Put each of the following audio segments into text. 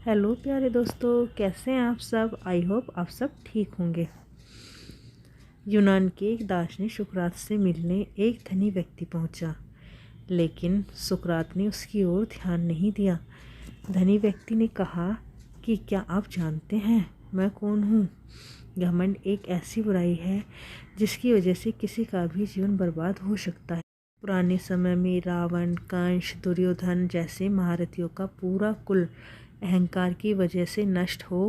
Hello प्यारे दोस्तों, कैसे हैं आप सब। आई होप आप सब ठीक होंगे। यूनान के एक दार्शनिक सुकरात से मिलने एक धनी व्यक्ति पहुंचा, लेकिन सुकरात ने उसकी ओर ध्यान नहीं दिया। धनी व्यक्ति ने कहा कि क्या आप जानते हैं मैं कौन हूँ। घमंड एक ऐसी बुराई है जिसकी वजह से किसी का भी जीवन बर्बाद हो सकता है। पुराने समय में रावण, कंस, दुर्योधन जैसे महारथियों का पूरा कुल अहंकार की वजह से नष्ट हो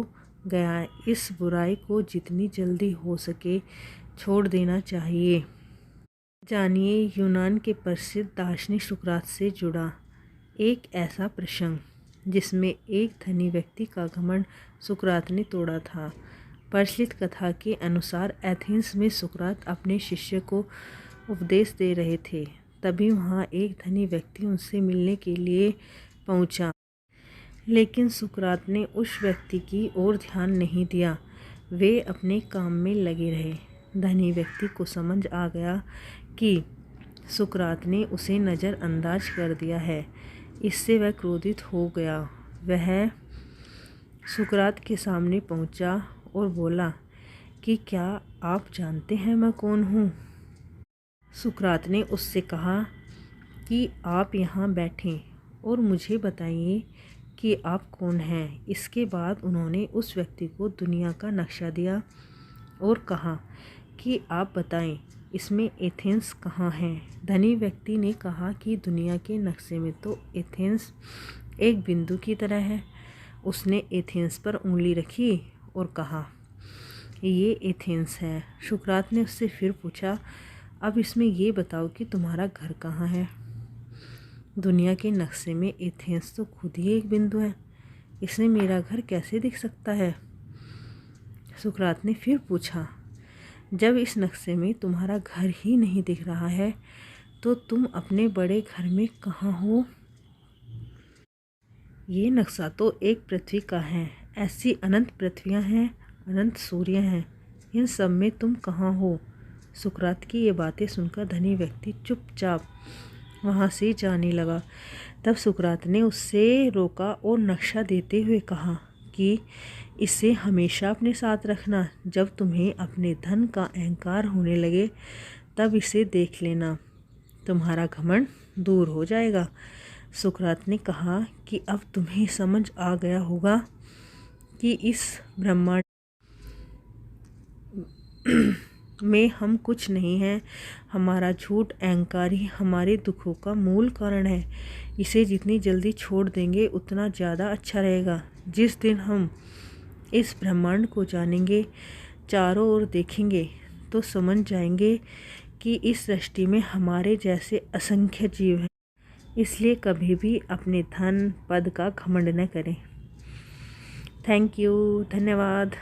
गया। इस बुराई को जितनी जल्दी हो सके छोड़ देना चाहिए। जानिए यूनान के प्रसिद्ध दार्शनिक सुकरात से जुड़ा एक ऐसा प्रसंग जिसमें एक धनी व्यक्ति का घमंड सुकरात ने तोड़ा था। प्रचलित कथा के अनुसार एथेंस में सुकरात अपने शिष्य को उपदेश दे रहे थे। तभी वहाँ एक धनी व्यक्ति उनसे मिलने के लिए पहुँचा, लेकिन सुकरात ने उस व्यक्ति की ओर ध्यान नहीं दिया। वे अपने काम में लगे रहे। धनी व्यक्ति को समझ आ गया कि सुकरात ने उसे नज़रअंदाज कर दिया है। इससे वह क्रोधित हो गया। वह सुकरात के सामने पहुंचा और बोला कि क्या आप जानते हैं मैं कौन हूँ। सुकरात ने उससे कहा कि आप यहाँ बैठें और मुझे बताइए कि आप कौन हैं। इसके बाद उन्होंने उस व्यक्ति को दुनिया का नक्शा दिया और कहा कि आप बताएं इसमें एथेंस कहाँ है। धनी व्यक्ति ने कहा कि दुनिया के नक्शे में तो एथेंस एक बिंदु की तरह है। उसने एथेंस पर उंगली रखी और कहा ये एथेंस है। सुकरात ने उससे फिर पूछा, अब इसमें ये बताओ कि तुम्हारा घर कहाँ है। दुनिया के नक्शे में एथेंस तो खुद ही एक बिंदु है, इसमें मेरा घर कैसे दिख सकता है। सुकरात ने फिर पूछा, जब इस नक्शे में तुम्हारा घर ही नहीं दिख रहा है तो तुम अपने बड़े घर में कहाँ हो। ये नक्शा तो एक पृथ्वी का है, ऐसी अनंत पृथ्वियाँ हैं, अनंत सूर्य हैं, इन सब में तुम कहाँ हो। सुकरात की ये बातें सुनकर धनी व्यक्ति चुपचाप वहाँ से जाने लगा। तब सुकरात ने उससे रोका और नक्शा देते हुए कहा कि इसे हमेशा अपने साथ रखना। जब तुम्हें अपने धन का अहंकार होने लगे तब इसे देख लेना, तुम्हारा घमंड दूर हो जाएगा। सुकरात ने कहा कि अब तुम्हें समझ आ गया होगा कि इस ब्रह्मांड में हम कुछ नहीं हैं। हमारा झूठ अहंकार ही हमारे दुखों का मूल कारण है। इसे जितनी जल्दी छोड़ देंगे उतना ज़्यादा अच्छा रहेगा। जिस दिन हम इस ब्रह्मांड को जानेंगे, चारों ओर देखेंगे तो समझ जाएंगे कि इस सृष्टि में हमारे जैसे असंख्य जीव हैं। इसलिए कभी भी अपने धन पद का घमंड न करें। थैंक यू, धन्यवाद।